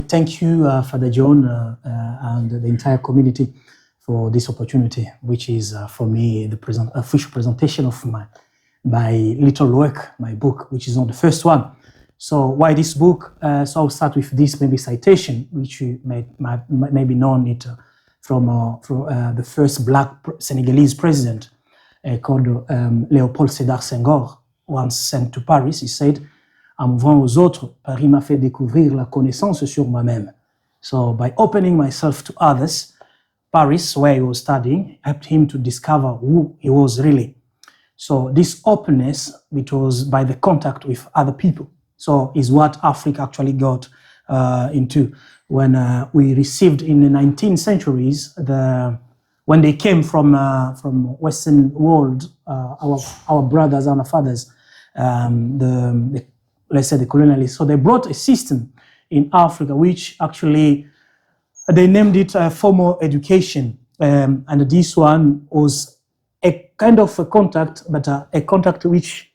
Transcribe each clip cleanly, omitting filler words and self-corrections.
thank you, Father John, and the entire community for this opportunity, which is for me the official presentation of my little work, my book, which is not the first one. So why this book? So I'll start with this maybe citation, which you may maybe known it from the first Black Senegalese president called Léopold Sédar Senghor, once sent to Paris. He said, en m'ouvrant aux autres, Paris m'a fait découvrir la connaissance sur moi-même. So by opening myself to others, Paris, where he was studying, helped him to discover who he was really. So this openness, it was by the contact with other people. So is what Africa actually got into. When we received in the 19th centuries, when they came from Western world, our brothers and our fathers, let's say the colonialists. So they brought a system in Africa, which actually, they named it formal education. And this one was a kind of a contact, but a contact which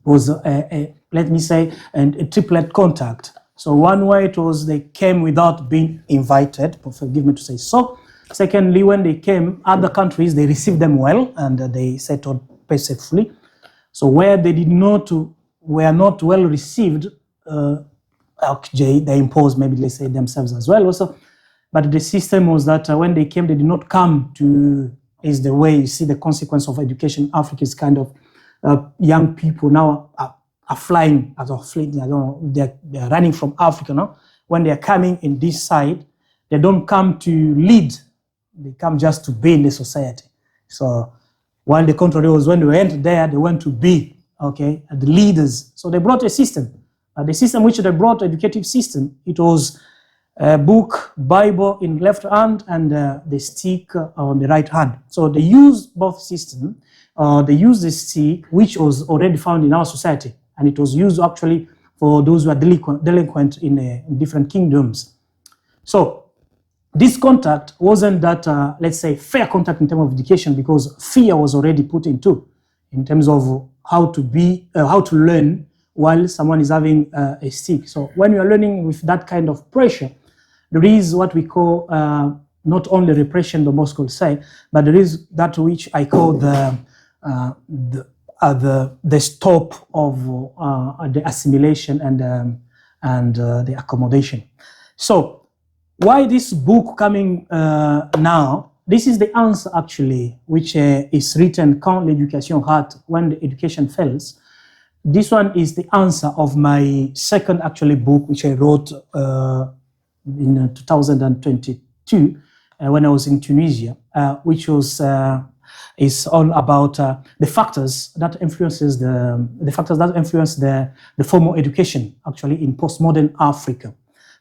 was, let me say, a triplet contact. So one way it was they came without being invited, forgive me to say so. Secondly, when they came, other countries, they received them well and they settled peacefully. So where they were not well received, they imposed, maybe let's say themselves as well also. But the system was that when they came, they did not come to, is the way you see the consequence of education. Africa is kind of young people now are flying, as of fleeing, I don't know, they're running from Africa now. When they're coming in this side, they don't come to lead, they come just to be in the society. So while the contrary was when they went there, they went to be, okay, the leaders. So they brought a system. The system which they brought, educative system, it was a book, Bible in left hand and the stick on the right hand. So they used both systems. They used the stick, which was already found in our society. And it was used actually for those who are delinquent in different kingdoms. So this contact wasn't that, let's say, fair contact in terms of education, because fear was already put into, in terms of how to learn while someone is having a stick. So when you are learning with that kind of pressure, there is what we call not only repression, the Moscow say, but there is that which I call the stop of the assimilation and the accommodation. So why this book coming now? This is the answer actually, which is written, Quand l'éducation rate, when the education fails. This one is the answer of my second actually book, which I wrote in 2022 when I was in Tunisia, which was is all about the factors that influences the formal education actually in postmodern Africa.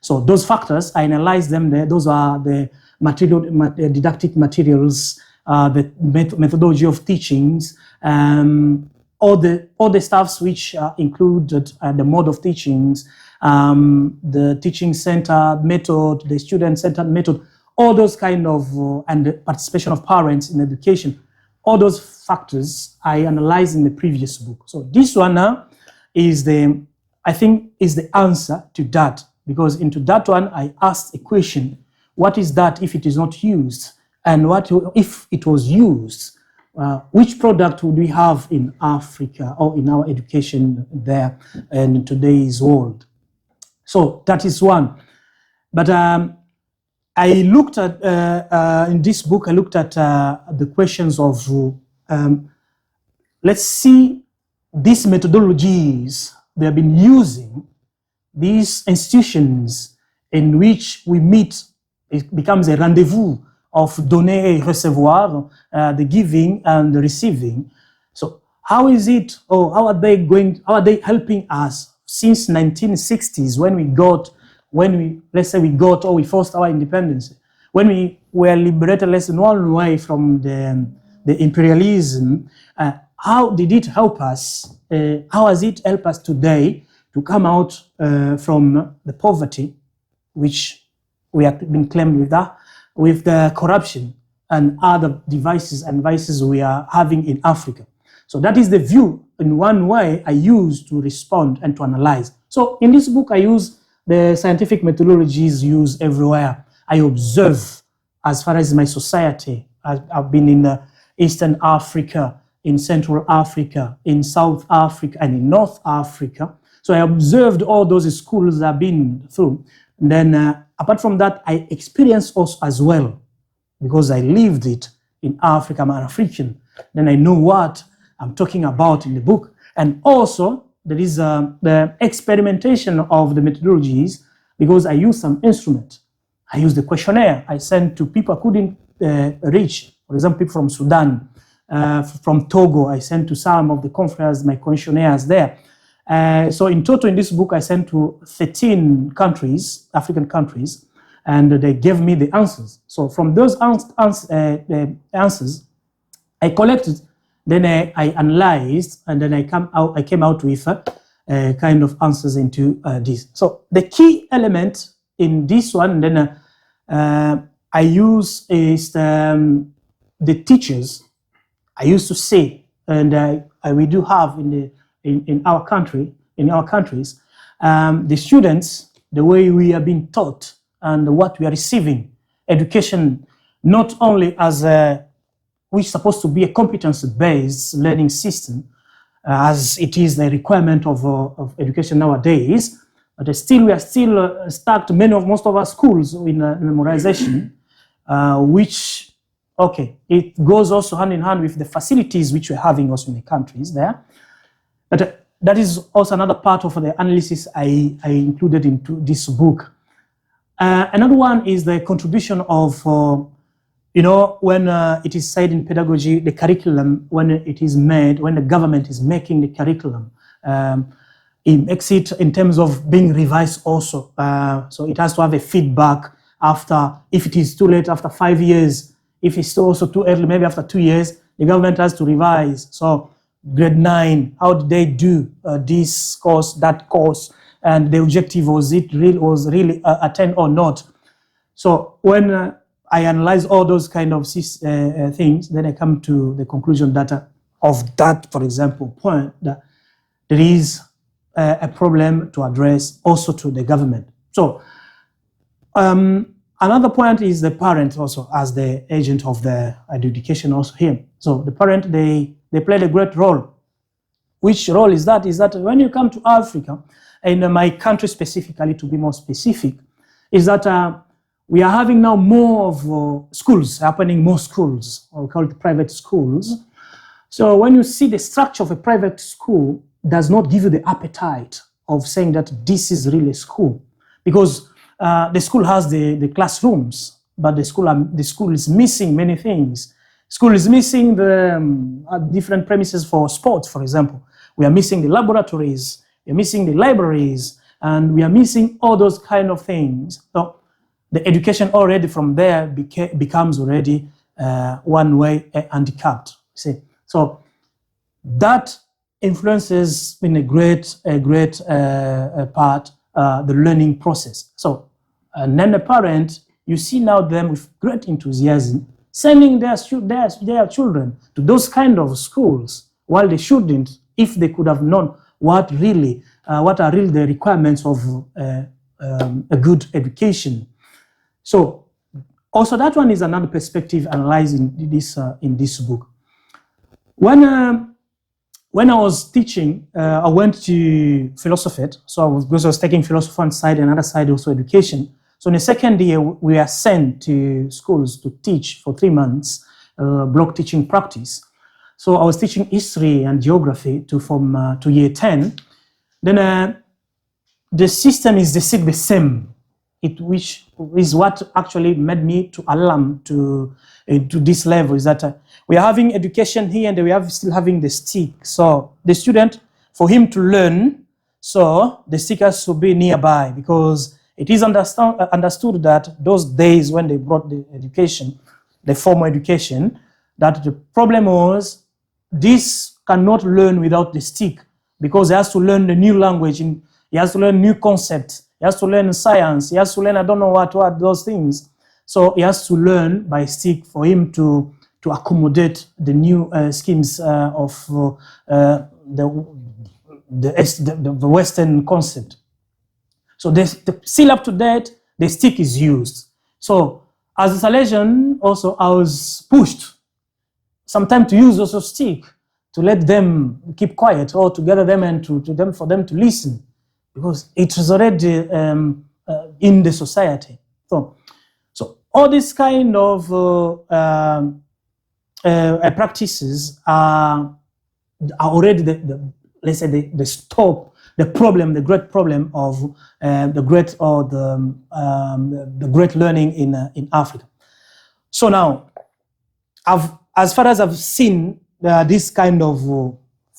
So those factors, I analyze them there. Those are the didactic materials, the methodology of teachings, all the stuffs which included the mode of teachings, the teaching center method, the student-centered method, all those kind of, and the participation of parents in education, all those factors I analyzed in the previous book. So this one now is I think is the answer to that, because into that one I asked a question: what is that if it is not used? And what if it was used? Which product would we have in Africa or in our education there and in today's world? So that is one. But I looked at, in this book, I looked at the questions of, let's see these methodologies they have been using, these institutions in which we meet, it becomes a rendezvous of donner et recevoir, the giving and the receiving. So how is it, or how are they helping us since 1960s when we forced our independence, when we were liberated less than one way from the imperialism? How did it help us? How has it helped us today to come out from the poverty, which we have been claimed with the corruption and other devices and vices we are having in Africa? So that is the view in one way I use to respond and to analyze. So in this book I use the scientific methodologies used everywhere. I observe as far as my society. I've been in Eastern Africa, in Central Africa, in South Africa, and in North Africa. So I observed all those schools I've been through. And then apart from that, I experienced also as well, because I lived it in Africa. I'm an African. Then I know what I'm talking about in the book. And also, there is the experimentation of the methodologies, because I use some instrument. I use the questionnaire I sent to people I couldn't reach. For example, people from Sudan, from Togo, I sent to some of the conferences, my questionnaires there. So in total, in this book, I sent to 13 countries, African countries, and they gave me the answers. So from those answers, I collected, then I analyzed, and then I came out with kind of answers into this. So the key element in this one, then I use is the teachers. I used to say, and we do have in our countries, the students, the way we are being taught and what we are receiving, education, not only as which is supposed to be a competence-based learning system, as it is the requirement of education nowadays, but still we are still stuck to most of our schools in memorization, which, okay, it goes also hand in hand with the facilities which we're having also in the countries there. But that is also another part of the analysis I included into this book. Another one is the contribution of, when it is said in pedagogy, the curriculum, when it is made, when the government is making the curriculum, it makes it in terms of being revised also. So it has to have a feedback after, if it is too late, after 5 years, if it's also too early, maybe after 2 years, the government has to revise. So grade 9, how did they do this course, that course, and the objective, was really attained or not? So when I analyze all those kind of things, then I come to the conclusion that of that, for example, point, that there is a problem to address also to the government. So another point is the parent also as the agent of the education also here. So the parent, they played a great role. Which role is that? Is that when you come to Africa, in my country specifically, to be more specific, is that we are having now more of schools, happening more schools, or we call it private schools. So when you see the structure of a private school, does not give you the appetite of saying that this is really a school, because the school has the classrooms, but the school is missing many things. School is missing the different premises for sports, for example. We are missing the laboratories, we are missing the libraries, and we are missing all those kind of things. So the education already from there becomes already one way handicapped. See, so that influences in a great part the learning process. So and then the parent, you see now them with great enthusiasm sending their children to those kind of schools, while they shouldn't, if they could have known what are really the requirements of a good education. So also that one is another perspective analyzed in this book. When I was teaching, I went to philosophy. So I was taking philosophy on side and another side also education. So in the second year, we are sent to schools to teach for 3 months, block teaching practice. So I was teaching history and geography to year 10. Then the system is the same, which is what actually made me to alarm to this level, is that we are having education here and we are still having the stick. So the student, for him to learn, so the stick has to be nearby, because it is understood that those days when they brought the education, the formal education, that the problem was this cannot learn without the stick, because he has to learn the new language, he has to learn new concepts, he has to learn science, he has to learn I don't know what those things. So he has to learn by stick for him to accommodate the new schemes of the Western concept. So still up to date, the stick is used. So as a Salesian, also I was pushed sometimes to use also stick to let them keep quiet or to gather them and for them to listen, because it is already in the society. So all these kind of practices are already let's say the great problem of the great learning in Africa. So now, as far as I've seen this kind of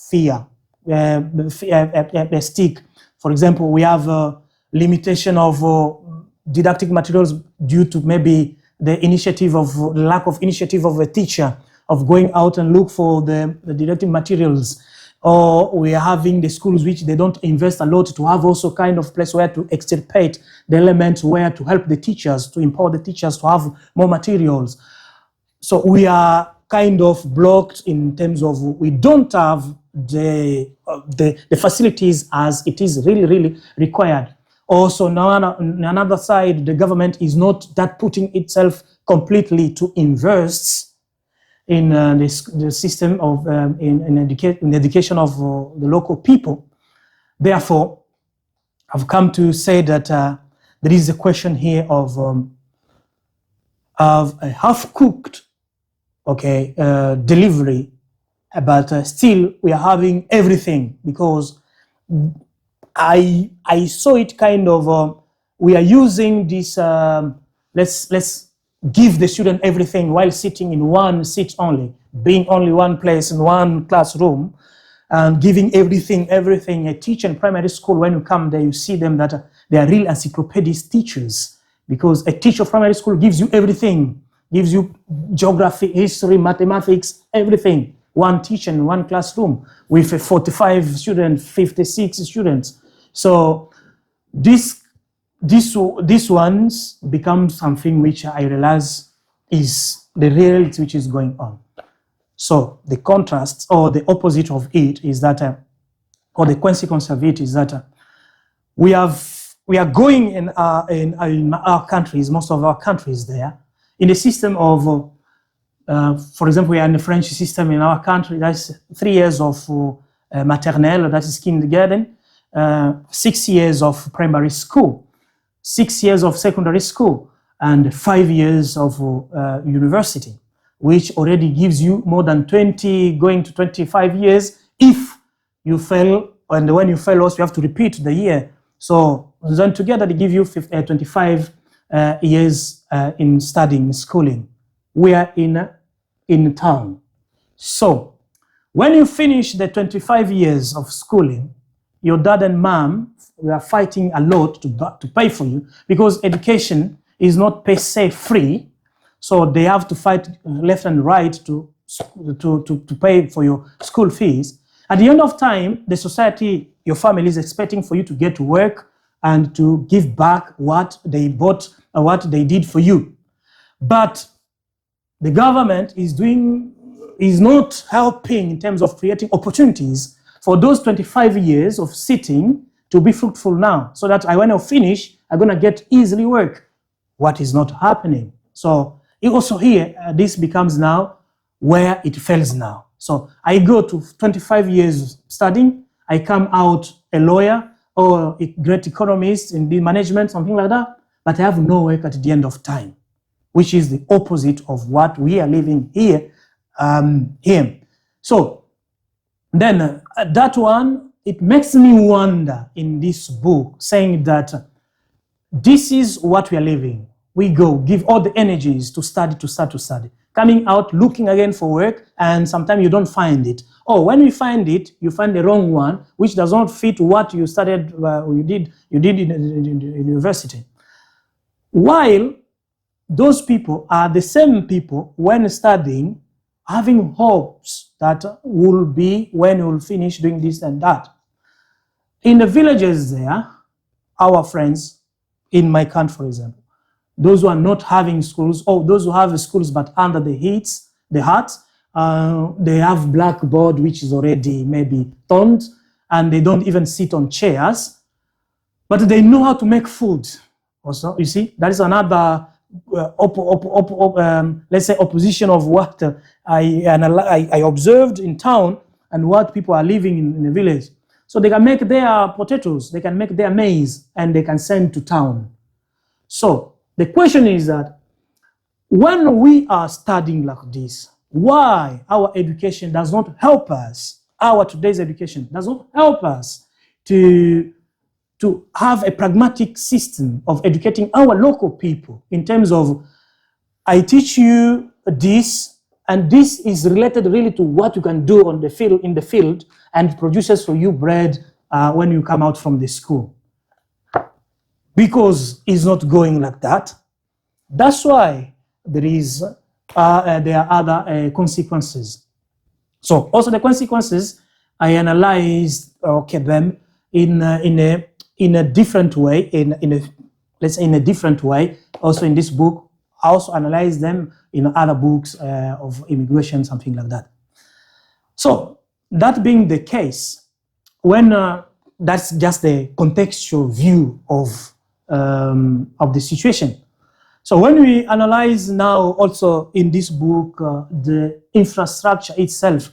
fear, the stick, for example, we have a limitation of didactic materials due to maybe the lack of initiative of a teacher of going out and look for the didactic materials. Or we are having the schools which they don't invest a lot to have also kind of place where to extirpate the elements, where to help the teachers, to empower the teachers to have more materials. So we are kind of blocked in terms of we don't have the facilities as it is really required. Also, now on another side, the government is not that putting itself completely to invest in the system of in education of the local people. Therefore, I've come to say that there is a question here of a half-cooked, delivery, but still we are having everything, because I saw it kind of we are using this let's give the student everything while sitting in one seat only, being only one place in one classroom, and giving everything. A teacher in primary school, when you come there, you see them that they are real encyclopedic teachers, because a teacher of primary school gives you everything, gives you geography, history, mathematics, everything. One teacher in one classroom with 45 students, 56 students. So this ones become something which I realize is the reality which is going on. So the contrast or the opposite of it is that, or the consequence of it is that we are going in our countries, most of our countries there, in a system of, for example, we are in the French system in our country. That's 3 years of maternelle, that is kindergarten, 6 years of primary school, 6 years of secondary school, and 5 years of university, which already gives you more than 20, going to 25 years if you fail, and when you fail also you have to repeat the year. So then together they give you 25 years in studying, schooling. We are in town. So when you finish the 25 years of schooling, your dad and mom, we are fighting a lot to pay for you, because education is not per se free. So they have to fight left and right to pay for your school fees. At the end of time, the society, your family is expecting for you to get to work and to give back what they bought or what they did for you. But the government is not helping in terms of creating opportunities for those 25 years of sitting to be fruitful now, so that when I finish, I'm going to get easily work. What is not happening? So also here, this becomes now where it fails now. So I go to 25 years studying, I come out a lawyer or a great economist in the management, something like that, but I have no work at the end of time, which is the opposite of what we are living here. So then that one, it makes me wonder in this book, saying that this is what we are living. We go, give all the energies to study, coming out, looking again for work, and sometimes you don't find it. Or when you find it, you find the wrong one, which does not fit what you studied, you did in university. While those people are the same people, when studying, having hopes that will be when you will finish doing this and that. In the villages there, our friends, in my country, for example, those who are not having schools, or those who have schools but under the huts, they have blackboard which is already maybe toned, and they don't even sit on chairs. but they know how to make food. Also, you see, that is another let's say opposition of what I observed in town and what people are living in the village. So they can make their potatoes, they can make their maize, and they can send to town. So the question is that when we are studying like this, why our education does not help us, our today's education does not help us to have a pragmatic system of educating our local people in terms of, I teach you this, and this is related really to what you can do on the field, in the field, and produces for you bread when you come out from the school. Because it's not going like that. That's why there are other consequences. So also the consequences, I analyzed them in a different way, let's say in a different way. Also in this book, I also analyze them in other books of immigration, something like that. So that being the case, when that's just the contextual view of the situation. So when we analyze now also in this book the infrastructure itself.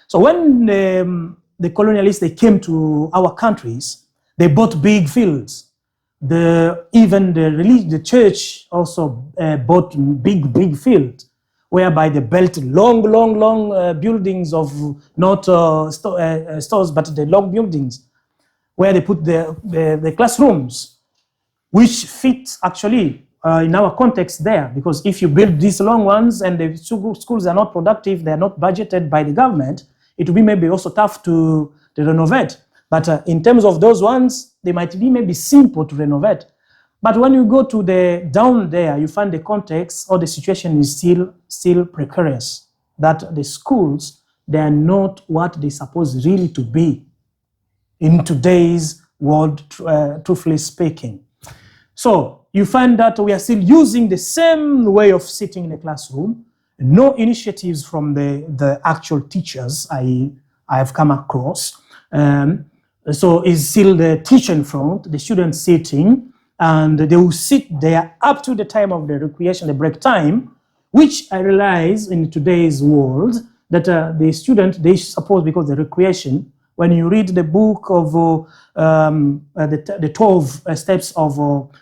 So when the colonialists, they came to our countries, they bought big fields. Even the church also bought big fields, whereby they built long buildings of not stores, but the long buildings, where they put the classrooms, which fit actually in our context there, because if you build these long ones and the schools are not productive, they are not budgeted by the government, it will be maybe also tough to renovate. But in terms of those ones, they might be maybe simple to renovate. But when you go to the down there, you find the context or the situation is still precarious, that the schools, they are not what they supposed really to be in today's world, truthfully speaking. So you find that we are still using the same way of sitting in a classroom, no initiatives from the actual teachers I have come across. So it's still the teacher in front, the students sitting, and they will sit there up to the time of the recreation, the break time, which I realize in today's world that the student, they suppose, because the recreation, when you read the book of the 12 steps of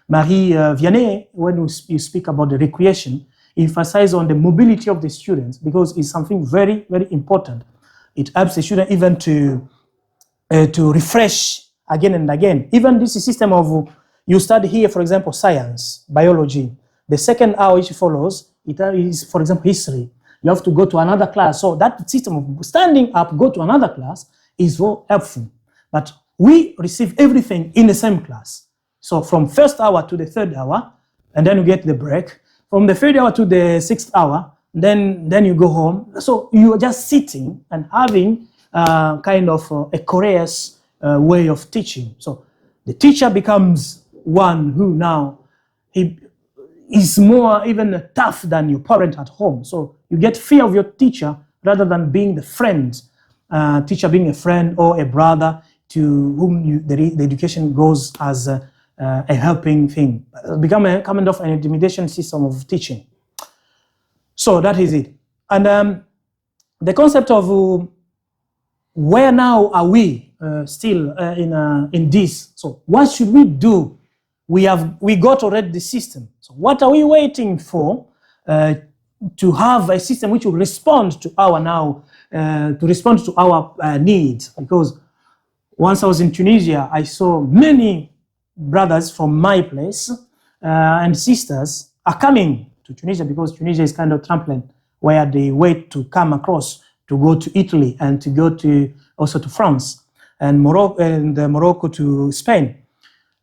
Marie Vianney, when you speak about the recreation, emphasize on the mobility of the students, because it's something very, very important. It helps the student even to refresh again and again. Even this system of, you study here, for example, science, biology. The second hour which follows, it is, for example, history. You have to go to another class. So that system of standing up, go to another class is very helpful. But we receive everything in the same class. So from first hour to the third hour, and then you get the break. From the third hour to the sixth hour, then you go home. So you are just sitting and having kind of a courageous way of teaching. So the teacher becomes one who now he is more even tough than your parent at home. So you get fear of your teacher rather than being the friend, teacher being a friend or a brother to whom the education goes as a helping thing. Become a kind of an intimidation system of teaching. So that is it. And the concept of where now are we still in this? So what should we do? We got already the system. So what are we waiting for to have a system which will respond to our needs? Because once I was in Tunisia, I saw many brothers from my place and sisters are coming to Tunisia, because Tunisia is kind of trampoline where they wait to come across to go to Italy and to go to also to France and Morocco to Spain.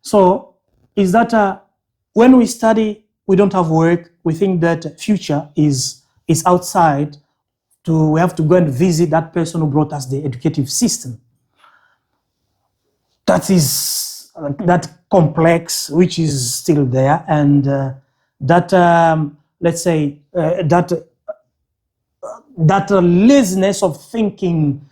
So is that when we study, we don't have work, we think that future is outside, we have to go and visit that person who brought us the educative system. That is that complex, which is still there, and that let's say that laziness of thinking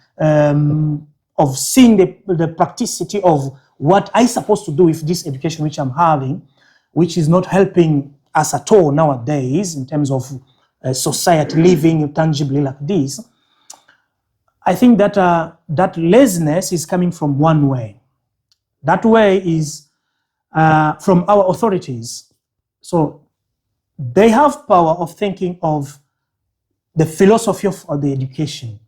of seeing the practicity of what I'm supposed to do with this education which I'm having, which is not helping us at all nowadays in terms of society living tangibly like this. I think that that laziness is coming from one way. That way is from our authorities. So they have power of thinking of the philosophy of the education,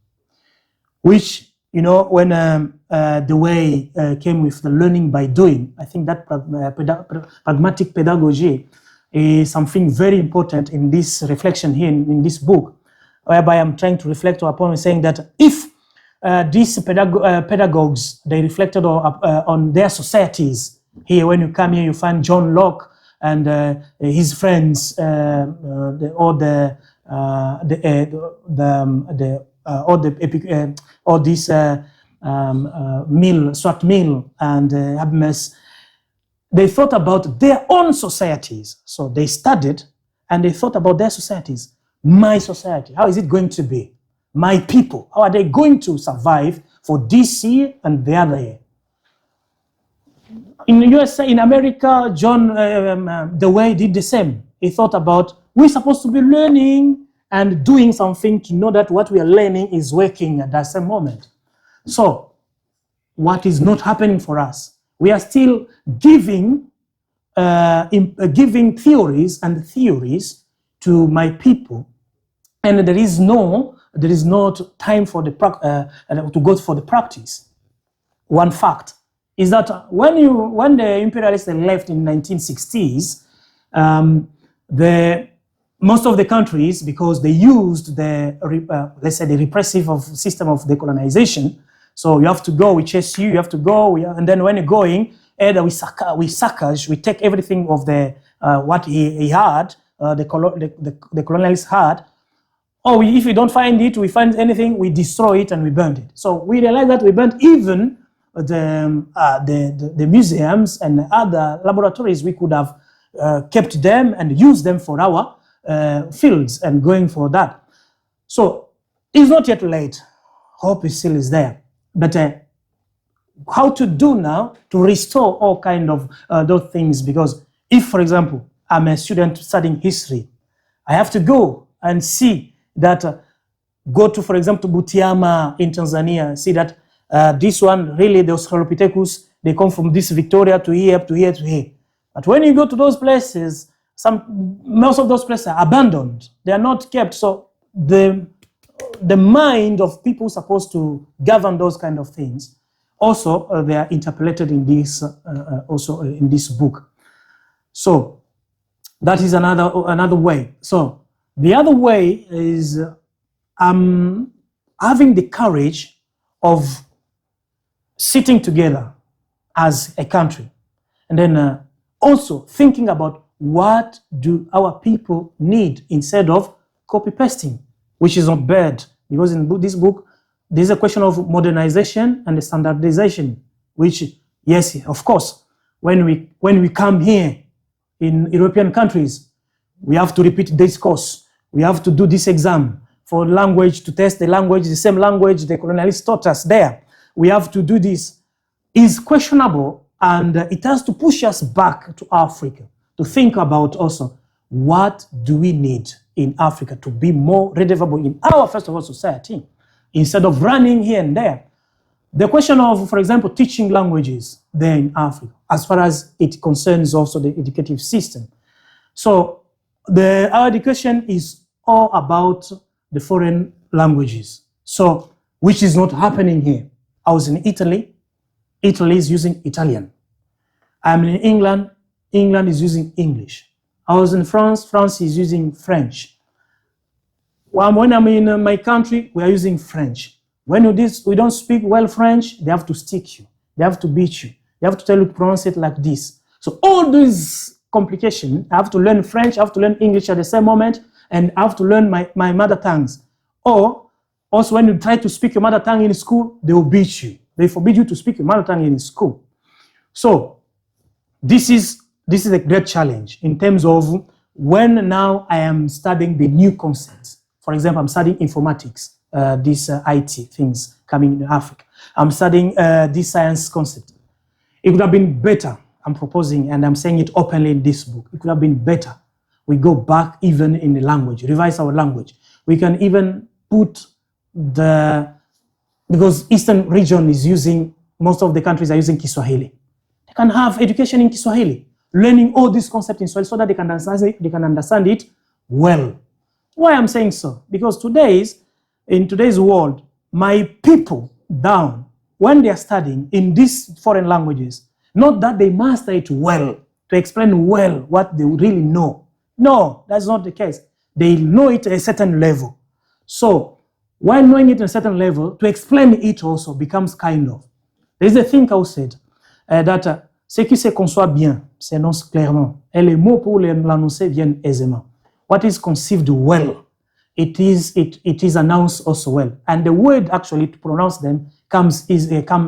which, you know, when the way came with the learning by doing, I think that pragmatic pedagogy is something very important in this reflection here in this book, whereby I'm trying to reflect upon saying that if these pedagogues, they reflected on their societies. Here, when you come here, you find John Locke and his friends, all this Stuart Mill and Habermas, they thought about their own societies. So they studied and they thought about their societies. My society, how is it going to be? My people, how are they going to survive for this year and the other year? In the USA, in America, John Dewey did the same. He thought about, we're supposed to be learning and doing something to know that what we are learning is working at that same moment. So, what is not happening for us? We are still giving theories to my people, and there is not time for to go for the practice. One fact is that when the imperialists left in 1960s, most of the countries, because they used let's say the repressive system of decolonization. So you have to go, we chase you, you have to go, and then when you're going, either we saccage, we take everything of what he had, the colonialists had, or if we don't find it, we find anything, we destroy it and we burn it. So we realized that we burned even the museums and other laboratories. We could have kept them and used them for our fields and going for that. So it's not yet late. Hope still is there. But how to do now to restore all kind of those things? Because if, for example, I'm a student studying history, I have to go and see that, go to, for example, Butiama in Tanzania, see that this one, really, the Australopithecus, they come from this Victoria to here, to here, to here. But when you go to those places, most of those places are abandoned. They are not kept. So the mind of people supposed to govern those kind of things, also they are interpolated in this also in this book. So that is another way. So the other way is having the courage of sitting together as a country, and then also thinking about what do our people need instead of copy-pasting, which is not bad, because in this book, there's a question of modernization and standardization, which, yes, of course, when we come here in European countries, we have to repeat this course, we have to do this exam for language, to test the language, the same language the colonialists taught us there. We have to do this. Is questionable, and it has to push us back to Africa to think about also what do we need in Africa to be more relevant in our, first of all, society, instead of running here and there. The question of, for example, teaching languages there in Africa, as far as it concerns also the educative system. So our education is all about the foreign languages, so which is not happening here. I was in Italy. Italy is using Italian. I'm in England. England is using English. I was in France. France is using French. When I'm in my country, we are using French. When we don't speak well French, they have to stick you. They have to beat you. They have to tell you to pronounce it like this. So all these complications, I have to learn French, I have to learn English at the same moment, and I have to learn my mother tongues. Or also when you try to speak your mother tongue in school, they will beat you. They forbid you to speak your mother tongue in school. So this is a great challenge in terms of when now I am studying the new concepts. For example, I'm studying informatics, these IT things coming in Africa. I'm studying this science concept. It would have been better, I'm proposing, and I'm saying it openly in this book, it could have been better. We go back even in the language, revise our language. We can even put because Eastern region is using, most of the countries are using Kiswahili. They can have education in Kiswahili, learning all these concepts in Swahili so that they can understand it well. Why I'm saying so? Because in today's world, my people down, when they are studying in these foreign languages, not that they master it well, to explain well what they really know. No, that's not the case. They know it at a certain level. So, while knowing it at a certain level, to explain it also becomes kind of. There's a thinker who said that ce qui se conçoit bien s'énonce clairement, et les mots pour l'annoncer viennent aisément. What is conceived well, it is announced also well. And the word actually to pronounce them come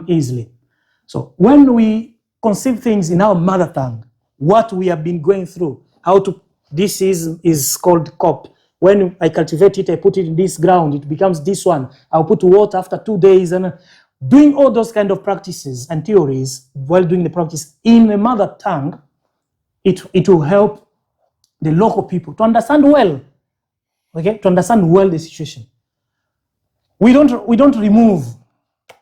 easily. So when we conceive things in our mother tongue, what we have been going through, this is called cop. When I cultivate it, I put it in this ground, it becomes this one. I'll put water after 2 days, and doing all those kind of practices and theories while doing the practice in the mother tongue, it will help the local people to understand well, okay, to understand well the situation. We don't remove,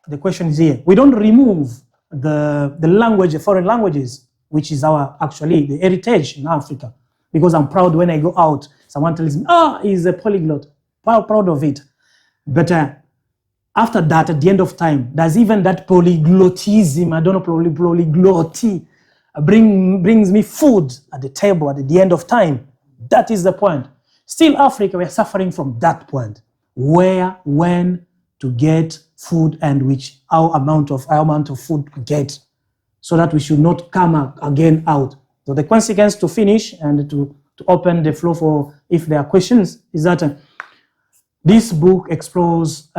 the question is here, we don't remove the language, the foreign languages, which is actually the heritage in Africa. Because I'm proud when I go out, someone tells me, he's a polyglot. Proud of it. But after that, at the end of time, there's even that polyglottism, I don't know, polyglotti, brings me food at the table at the end of time. That is the point. Still, Africa, we're suffering from that point. Where, when to get food and our amount of food to get, so that we should not come again out. So the consequence, to finish and to open the floor for if there are questions, is that this book explores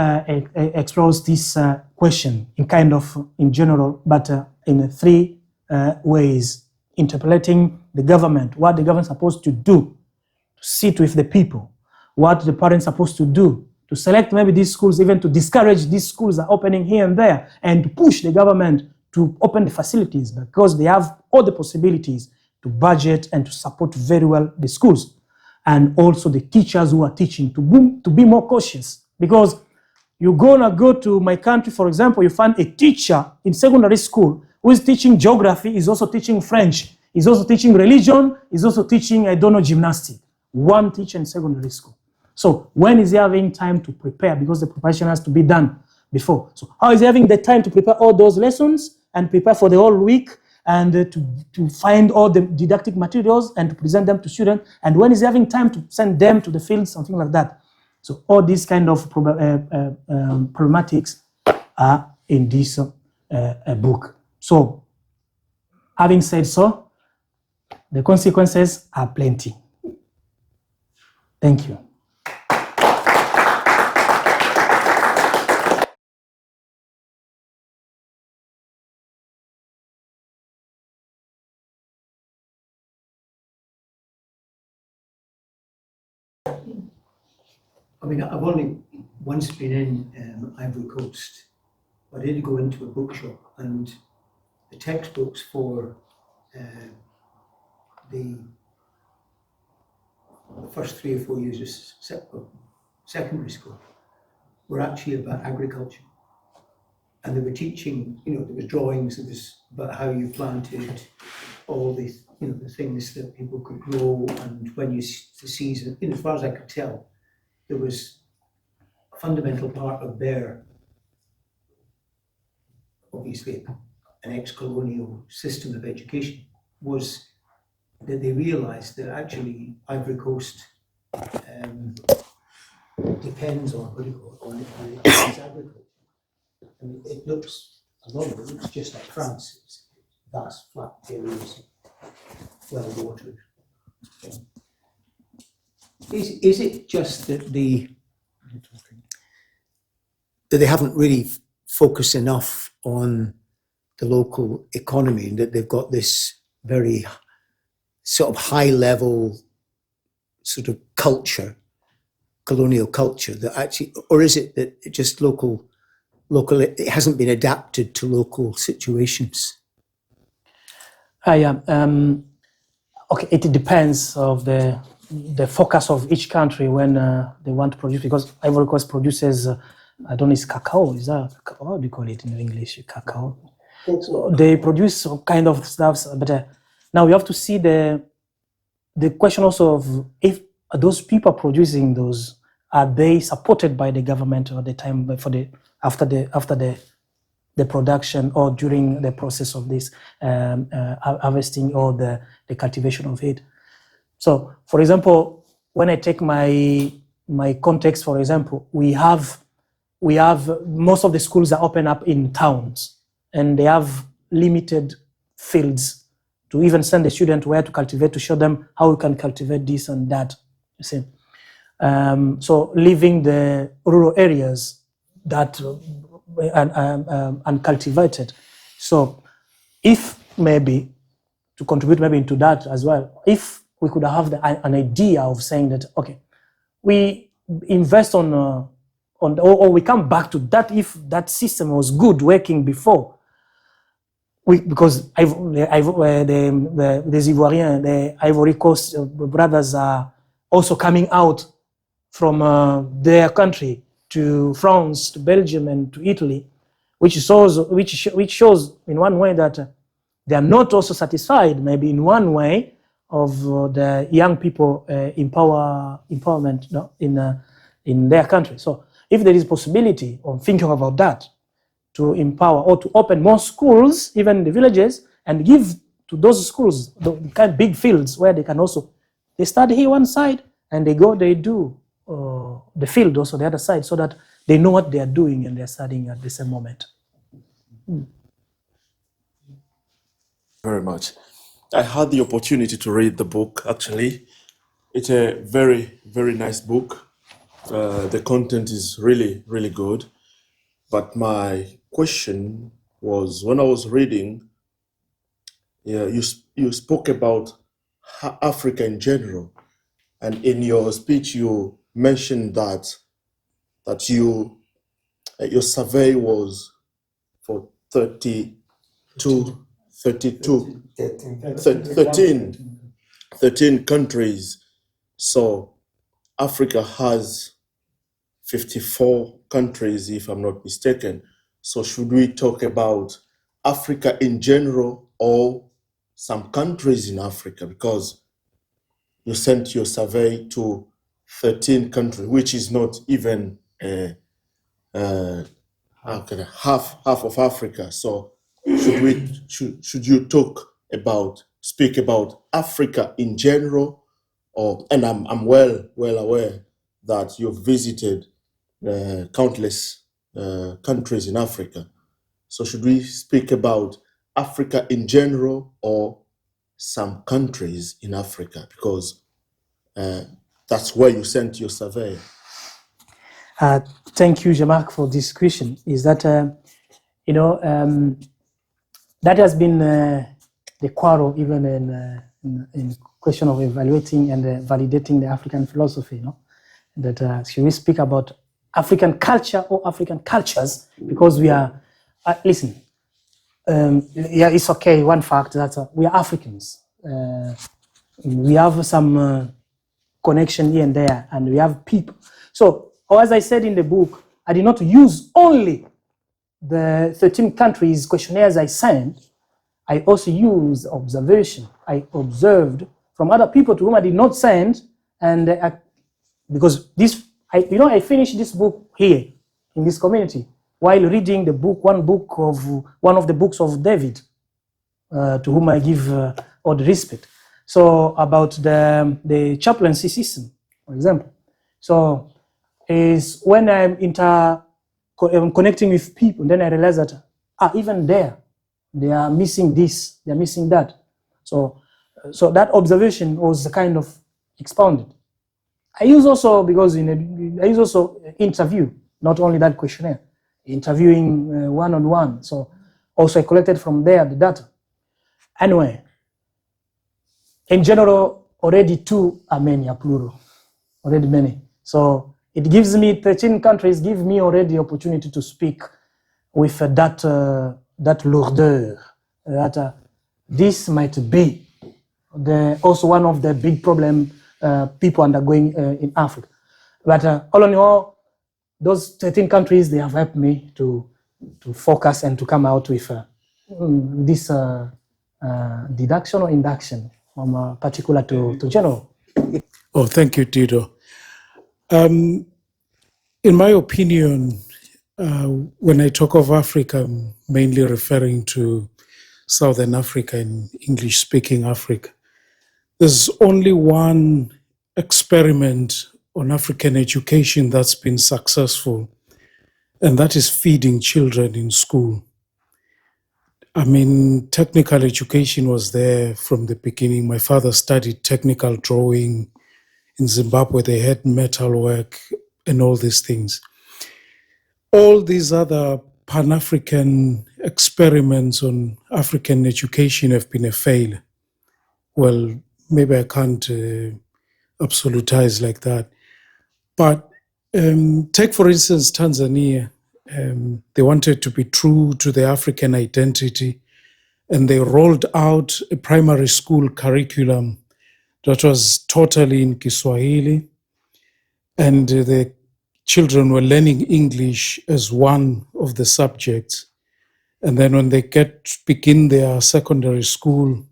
this question in general, but in 3 ways: interpreting the government, what the government is supposed to do to sit with the people, what the parents are supposed to do to select maybe these schools, even to discourage these schools are opening here and there, and to push the government to open the facilities because they have all the possibilities to budget and to support very well the schools, and also the teachers who are teaching to be more cautious. Because you're gonna go to my country, for example, you find a teacher in secondary school who is teaching geography, is also teaching French, is also teaching religion, is also teaching, gymnastics. One teacher in secondary school. So when is he having time to prepare? Because the preparation has to be done before. So how is he having the time to prepare all those lessons and prepare for the whole week, and to find all the didactic materials and to present them to students? And when is he having time to send them to the field, something like that? So all these kind of problematics are in this book. So having said so, the consequences are plenty. Thank you. I mean, I've only once been in Ivory Coast. I did go into a bookshop, and the textbooks for the first 3 or 4 years of secondary school were actually about agriculture. And they were teaching, there were drawings, there was about how you planted, all these, the things that people could grow, and when the season, as far as I could tell, there was a fundamental part of their, obviously, an ex-colonial system of education, was that they realized that actually Ivory Coast depends on its agriculture. I mean, a lot of it looks just like France. It's vast, flat areas, well watered. Is it just that they haven't really focused enough on the local economy, and that they've got this very sort of high level sort of culture, colonial culture, that actually, or is it that just local local, it hasn't been adapted to local situations? Okay, it depends of the focus of each country when they want to produce, because Ivory Coast produces, I don't know, it's cacao, is that, how do you call it in English, cacao? So they produce some kind of stuff, but now we have to see the question also of if those people producing those, are they supported by the government at the time after the production or during the process of this harvesting or the cultivation of it. So, for example, when I take my context, for example, we have most of the schools are open up in towns, and they have limited fields to even send the student where to cultivate, to show them how we can cultivate this and that. You see, so leaving the rural areas that uncultivated. So, if maybe to contribute maybe into that as well, if we could have an idea of saying that, okay, we invest or we come back to that if that system was good working before. Because the Ivoirians, the Ivory Coast brothers are also coming out from their country to France, to Belgium, and to Italy, which shows in one way that they are not also satisfied, maybe in one way, of the young people empowerment, no, in their country. So if there is possibility of thinking about that, to empower or to open more schools, even in the villages, and give to those schools the kind of big fields where they can also, they study here one side and they do the field also the other side, so that they know what they are doing and they're studying at the same moment. Very much. I had the opportunity to read the book, actually. It's a very, very nice book. The content is really, really good. But my question was, when I was reading, you spoke about Africa in general. And in your speech, you mentioned that your survey was for 13 countries. So Africa has 54 countries, if I'm not mistaken. So should we talk about Africa in general or some countries in Africa? Because you sent your survey to 13 countries, which is not even half of Africa. So should you speak about Africa in general, and I'm well aware that you've visited countless countries in Africa. So should we speak about Africa in general or some countries in Africa? Because that's where you sent your survey. Thank you, Jean-Marc, for this question. Is that, that has been the quarrel even in question of evaluating and validating the African philosophy, that should we speak about African culture or African cultures, because we are, listen, it's okay, one fact that we are Africans. We have some connection here and there, and we have people. So, as I said in the book, I did not use only the 13 countries questionnaires I sent. I also used observation. I observed from other people to whom I did not send, and because this, I finished this book here in this community while reading the book, one of the books of David, to whom I give all the respect. So about the chaplaincy system, for example. So is when I'm connecting with people, then I realize that even there, they are missing this, they are missing that. So that observation was kind of expounded. I use also, because I use also interview, not only that questionnaire, interviewing one-on-one. So also I collected from there the data. Anyway, in general, already two are many, are plural, already many. So it gives me 13 countries, give me already the opportunity to speak with that lourdeur, that this might be also one of the big problem people undergoing in Africa. But all in all, those 13 countries, they have helped me to focus and to come out with this deduction or induction from particular to general. Oh, thank you, Dido. In my opinion, when I talk of Africa, I'm mainly referring to Southern Africa and English-speaking Africa. There's only one experiment on African education that's been successful, and that is feeding children in school. I mean, technical education was there from the beginning. My father studied technical drawing. In Zimbabwe, they had metalwork and all these things. All these other Pan-African experiments on African education have been a failure. Well, maybe I can't absolutize like that. But take, for instance, Tanzania. They wanted to be true to their African identity, and they rolled out a primary school curriculum that was totally in Kiswahili, and the children were learning English as one of the subjects. And then when they begin their secondary school,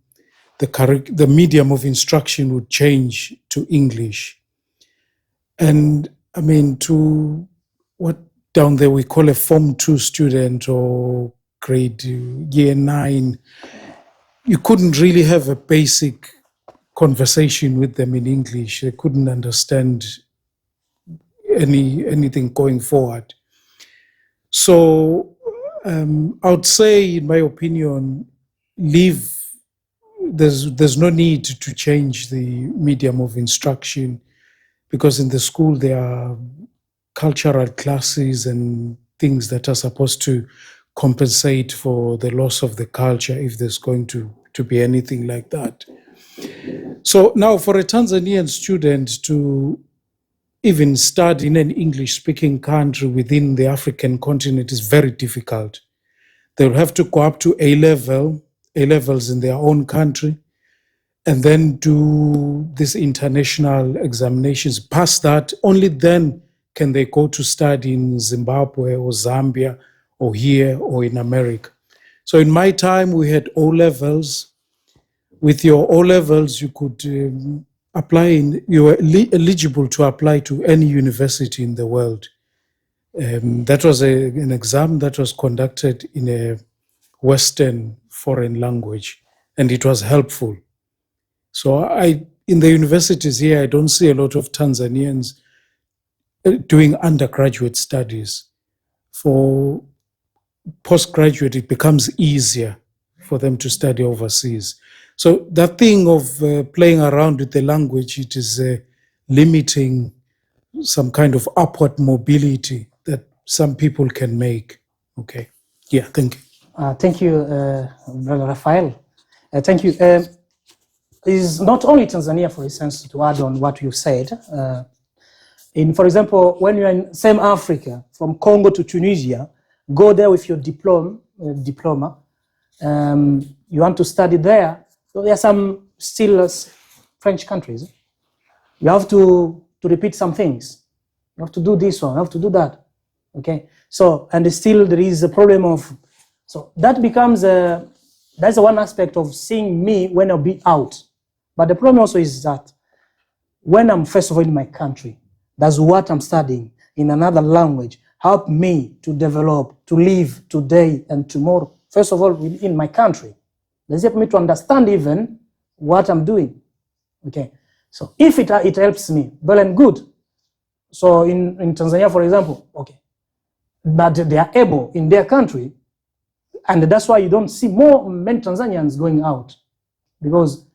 the medium of instruction would change to English. And I mean, to what down there we call a Form 2 student or grade year 9, you couldn't really have a basic conversation with them in English. They couldn't understand anything going forward. So I would say, in my opinion, there's no need to change the medium of instruction, because in the school there are cultural classes and things that are supposed to compensate for the loss of the culture, if there's going to be anything like that. So now for a Tanzanian student to even study in an English-speaking country within the African continent is very difficult. They'll have to go up to A-levels in their own country, and then do these international examinations. Past that, only then can they go to study in Zimbabwe or Zambia or here or in America. So in my time, we had O-levels. With your O-levels, you could you were eligible to apply to any university in the world. That was an exam that was conducted in a Western foreign language, and it was helpful. So in the universities here, I don't see a lot of Tanzanians doing undergraduate studies. For postgraduate, it becomes easier for them to study overseas. So that thing of playing around with the language, it is limiting some kind of upward mobility that some people can make. Okay. Yeah, thank you. Thank you, Brother Raphael. Thank you. Is not only Tanzania, for instance, to add on what you said. For example, when you're in same Africa, from Congo to Tunisia, go there with your diploma. You want to study there. So there are some still French countries. You have to repeat some things. You have to do this one, you have to do that. Okay. So, and still there is a problem of, so that becomes that's one aspect of seeing me when I'll be out. But the problem also is that when I'm first of all in my country, that's what I'm studying in another language, help me to develop, to live today and tomorrow. First of all, within my country. Does it help me to understand even what I'm doing? Okay. So if it helps me, well and good. So in Tanzania, for example, okay. But they are able in their country, and that's why you don't see many Tanzanians going out, because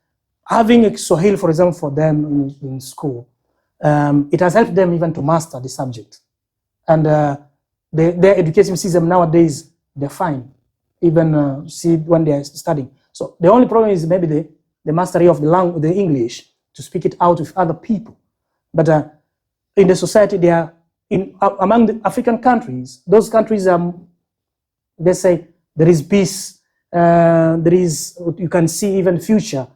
having a Swahili, for example, for them in school, it has helped them even to master the subject. And their education system nowadays, they're fine, even see when they're studying. So the only problem is maybe the mastery of the English, to speak it out with other people. But in the society, they are among the African countries. Those countries are they say there is peace, you can see even future.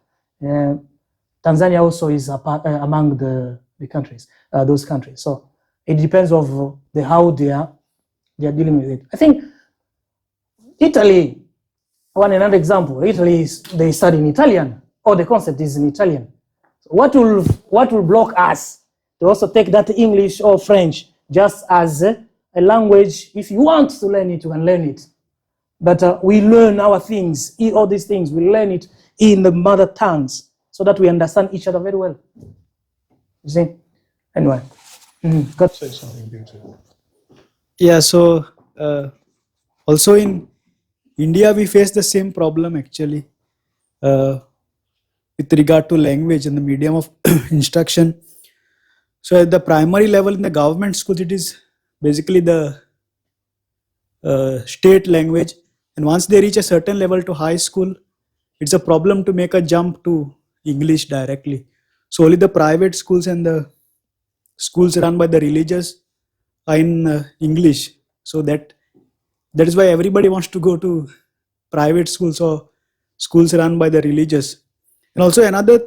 Tanzania also is among the countries, those countries. So it depends of how they are dealing with it. I think Italy, another example, Italy they study in Italian, or the concept is in Italian. So what will block us to also take that English or French just as a language? If you want to learn it, you can learn it. But we learn our things, all these things, we learn it in the mother tongues so that we understand each other very well. You see? Anyway, God. Say something beautiful. Yeah, so also in India, we face the same problem actually with regard to language and the medium of instruction. So at the primary level in the government schools, it is basically the state language. And once they reach a certain level to high school, it's a problem to make a jump to English directly. So only the private schools and the schools run by the religious are in English. So that is why everybody wants to go to private schools or schools run by the religious. And also another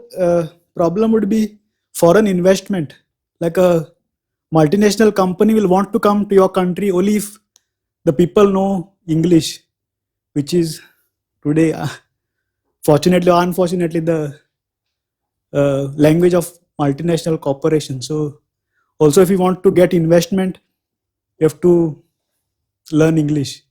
problem would be foreign investment. Like a multinational company will want to come to your country only if the people know English, which is today, fortunately or unfortunately, the language of multinational corporations. So also if you want to get investment, you have to learn English.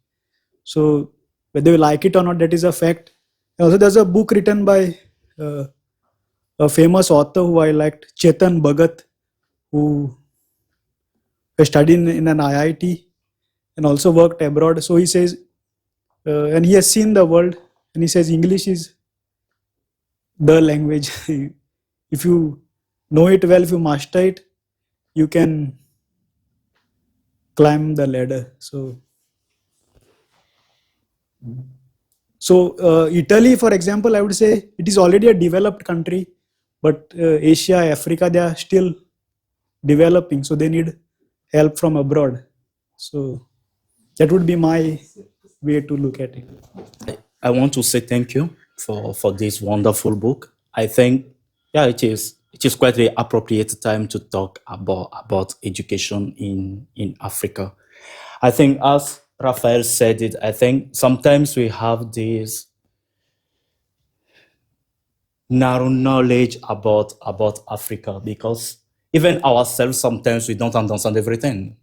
So whether you like it or not, that is a fact. Also, there's a book written by a famous author who I liked, Chetan Bhagat, who studied in an IIT and also worked abroad. So he says, and he has seen the world, and he says English is the language. If you know it well, if you master it, you can climb the ladder. So Italy, for example, I would say it is already a developed country, but Asia, Africa, they are still developing, so they need help from abroad. So that would be my way to look at it. I want to say thank you for this wonderful book. I think, yeah, it is quite the appropriate time to talk about education in Africa. I think, as Raphael said it, I think sometimes we have this narrow knowledge about Africa, because even ourselves sometimes we don't understand everything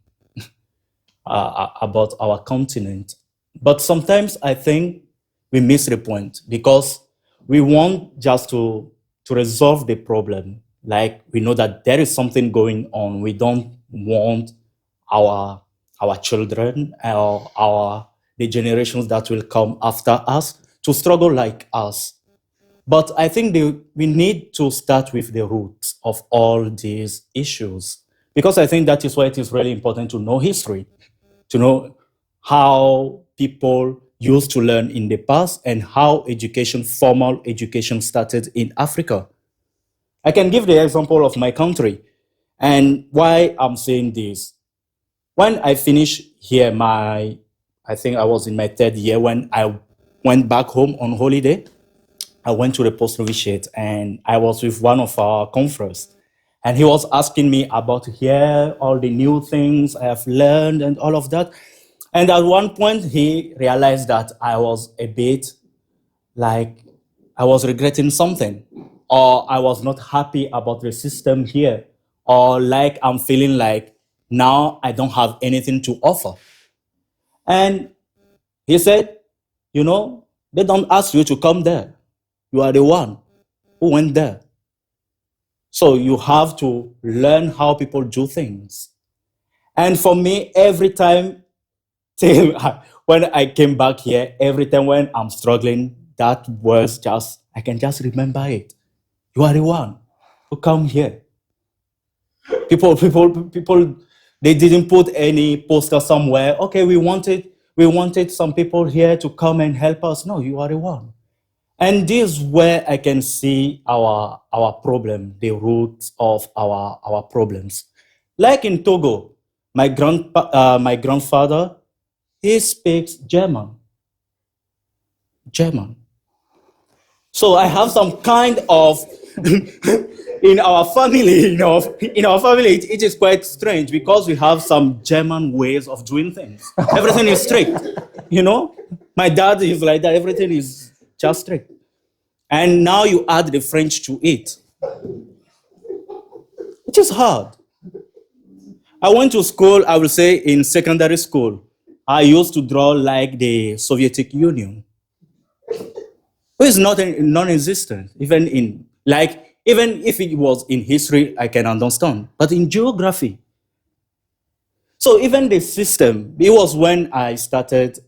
about our continent. But sometimes I think we miss the point, because we want just to resolve the problem. Like, we know that there is something going on. We don't want our children or the generations that will come after us to struggle like us. But I think we need to start with the roots of all these issues, because I think that is why it is really important to know history, to know how people used to learn in the past and how formal education started in Africa. I can give the example of my country and why I'm saying this. When I finished here, I think I was in my third year when I went back home on holiday. I went to the post novitiate and I was with one of our conference, and he was asking me about here, all the new things I have learned and all of that. And at one point he realized that I was a bit like I was regretting something, or I was not happy about the system here, or like I'm feeling like now I don't have anything to offer. And he said, they don't ask you to come there. You are the one who went there. So you have to learn how people do things. And for me, every time when I came back here, every time when I'm struggling, that was I can just remember it. You are the one who come here. People, they didn't put any poster somewhere. Okay, we wanted some people here to come and help us. No, you are the one. And this is where I can see our problem, the roots of our problems. Like in Togo, my grandfather he speaks German. German. So I have some kind of in our family, it is quite strange because we have some German ways of doing things. Everything is strict, My dad is like that. Everything is just strict. And now you add the French to it. It is hard. I went to school, I will say in secondary school, I used to draw like the Soviet Union. It is not non-existent, even if it was in history, I can understand, but in geography. So even the system, it was when I started,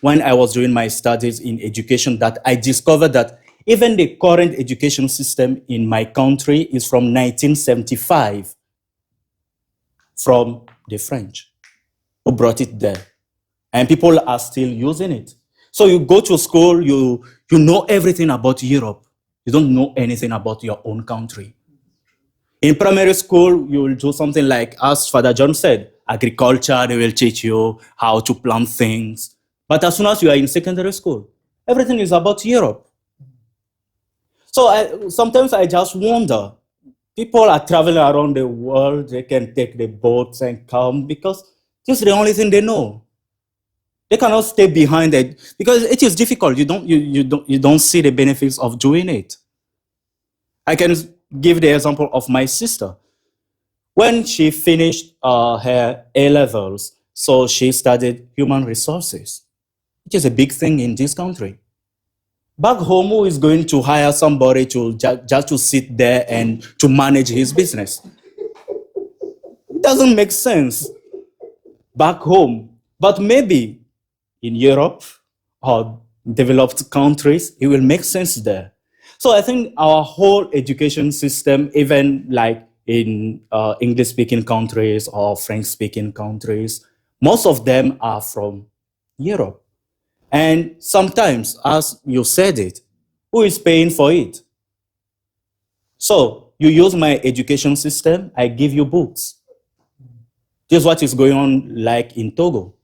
when I was doing my studies in education, that I discovered that even the current education system in my country is from 1975, from the French, who brought it there. And people are still using it. So you go to school, you know everything about Europe. You don't know anything about your own country. In primary school, you will do something like, as Father John said, agriculture, they will teach you how to plant things. But as soon as you are in secondary school, everything is about Europe. So sometimes I just wonder, people are traveling around the world, they can take the boats and come because this is the only thing they know. They cannot stay behind it because it is difficult. You don't see the benefits of doing it. I can give the example of my sister. When she finished her A-levels, so she studied human resources, which is a big thing in this country. Back home, who is going to hire somebody to just to sit there and to manage his business? It doesn't make sense back home. But maybe in Europe or developed countries, it will make sense there. So I think our whole education system, even like in English-speaking countries or French-speaking countries, most of them are from Europe. And sometimes, as you said it, who is paying for it? So you use my education system, I give you books. This is what is going on like in Togo.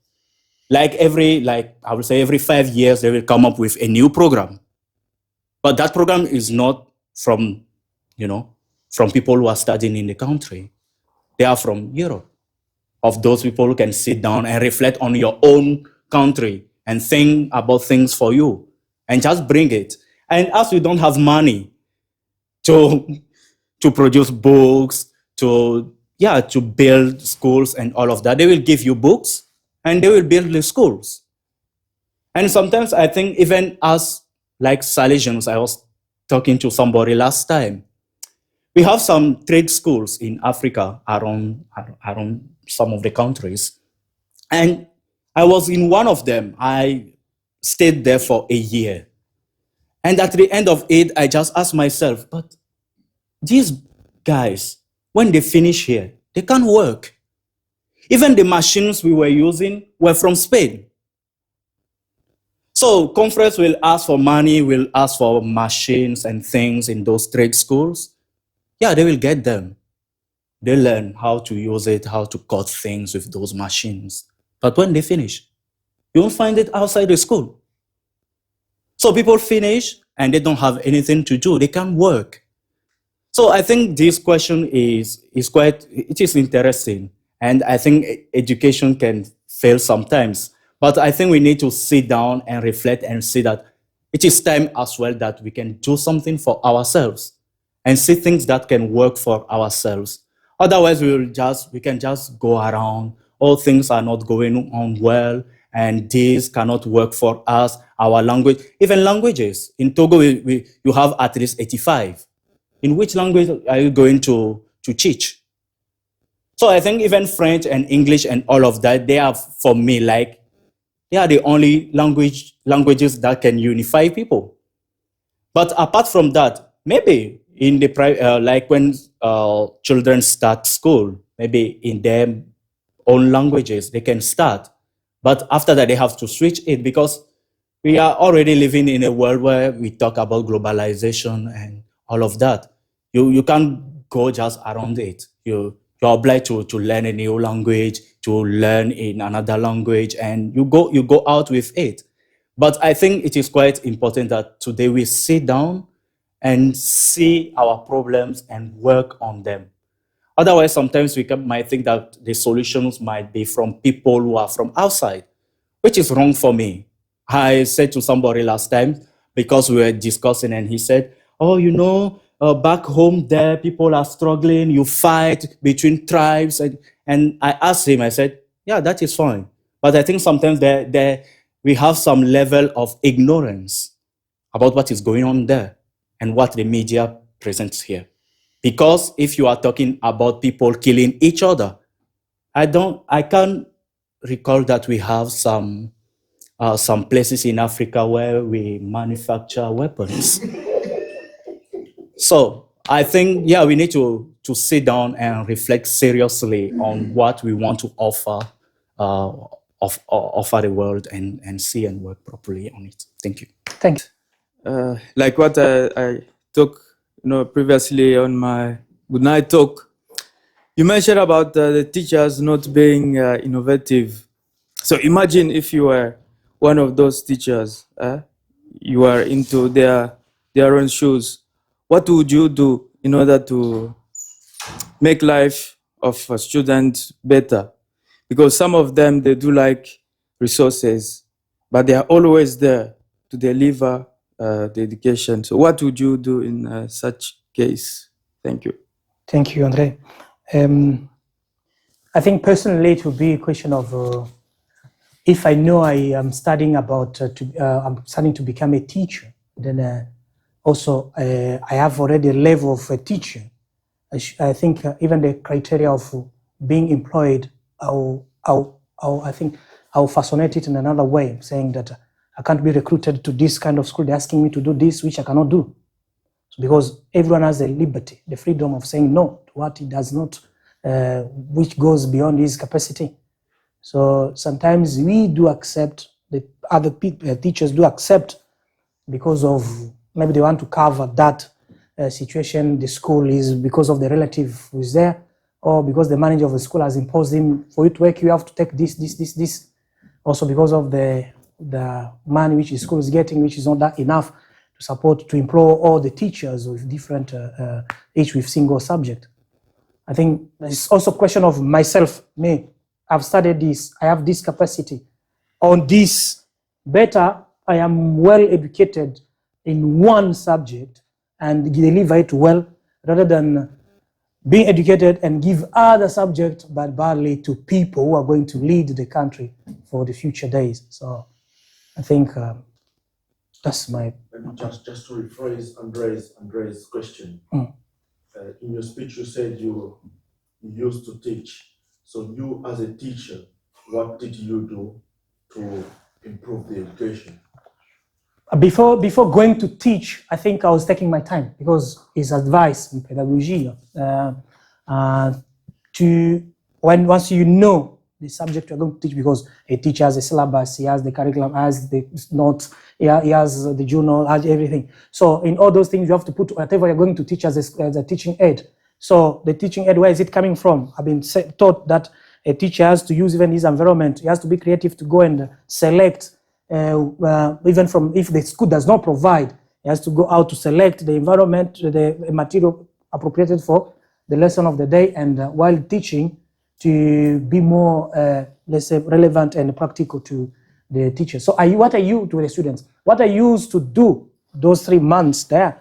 Every 5 years, they will come up with a new program. But that program is not from people who are studying in the country. They are from Europe. Of those people who can sit down and reflect on your own country and think about things for you and just bring it. And as we don't have money to produce books, to build schools and all of that, they will give you books and they will build the schools. And sometimes I think even as like Salesians, I was talking to somebody last time, we have some trade schools in Africa around some of the countries. And I was in one of them. I stayed there for a year. And at the end of it, I just asked myself, but these guys, when they finish here, they can't work. Even the machines we were using were from Spain. So conference will ask for money, will ask for machines and things in those trade schools. Yeah, they will get them. They learn how to use it, how to cut things with those machines. But when they finish, you won't find it outside the school. So people finish and they don't have anything to do. They can't work. So I think this question is interesting. And I think education can fail sometimes. But I think we need to sit down and reflect and see that it is time as well that we can do something for ourselves and see things that can work for ourselves. Otherwise, we can just go around. All things are not going on well, and this cannot work for us. Our language, even languages. In Togo, you have at least 85. In which language are you going to teach? So I think even French and English and all of that, they are, for me, they are the only languages that can unify people. But apart from that, maybe in the when children start school, maybe in their own languages, they can start. But after that, they have to switch it because we are already living in a world where we talk about globalization and all of that. You can't go just around it. You you're obliged to learn a new language, to learn in another language, and you go out with it. But I think it is quite important that today we sit down and see our problems and work on them. Otherwise, sometimes we might think that the solutions might be from people who are from outside, which is wrong for me. I said to somebody last time, because we were discussing, and he said, oh, back home there, people are struggling, you fight between tribes. And I asked him, I said, yeah, that is fine. But I think sometimes we have some level of ignorance about what is going on there and what the media presents here. Because if you are talking about people killing each other, I can't recall that we have some places in Africa where we manufacture weapons. So I think, yeah, we need to sit down and reflect seriously on what we want to offer the world and see and work properly on it. Thank you. Thanks. Like what I talked, previously on my good night talk, you mentioned about the teachers not being innovative. So imagine if you were one of those teachers, you are into their own shoes. What would you do in order to make life of a student better? Because some of them, they do like resources, but they are always there to deliver the education. So what would you do in such case? Thank you. Thank you, Andre. I think personally it would be a question of if I know I am studying I'm studying to become a teacher, then also I have already a level of a teacher. I think even the criteria of being employed, I think I'll fascinate it in another way, saying that I can't be recruited to this kind of school. They're asking me to do this, which I cannot do. So because everyone has the liberty, the freedom of saying no to what he does not, which goes beyond his capacity. So sometimes we do accept, the other teachers do accept, because of maybe they want to cover that situation the school is, because of the relative who is there, or because the manager of the school has imposed him, for you to work you have to take this. Also because of the money which the school is getting, which is not that enough to support, to employ all the teachers with different, each with single subject. I think it's also a question of myself, me. I've studied this, I have this capacity. On this, better, I am well educated in one subject and deliver it well, rather than being educated and give other subjects but badly to people who are going to lead the country for the future days. So I think that's my... Just to rephrase Andre's question. In your speech, you said you used to teach. So you, as a teacher, what did you do to improve the education? Before going to teach, I think I was taking my time, because it's advice in pedagogy once you know the subject you're going to teach, because a teacher has a syllabus, he has the curriculum, has the notes, he has the journal, has everything. So in all those things, you have to put whatever you're going to teach as a teaching aid. So the teaching aid, where is it coming from? I've been taught that a teacher has to use even his environment. He has to be creative to go and select, even from, if the school does not provide, he has to go out to select the environment, the material appropriated for the lesson of the day, and while teaching, to be more, let's say, relevant and practical to the teacher. So what are you to the students? What I used to do those 3 months there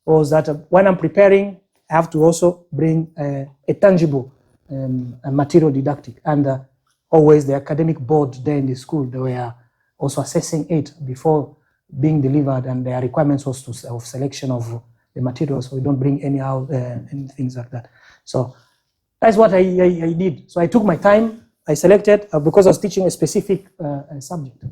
was that when I'm preparing, I have to also bring a tangible material didactic, and always the academic board there in the school, they were also assessing it before being delivered, and their requirements was of selection of the materials, so we don't bring anyhow any things like that. So that's what I did. So I took my time, I selected, because I was teaching a specific subject.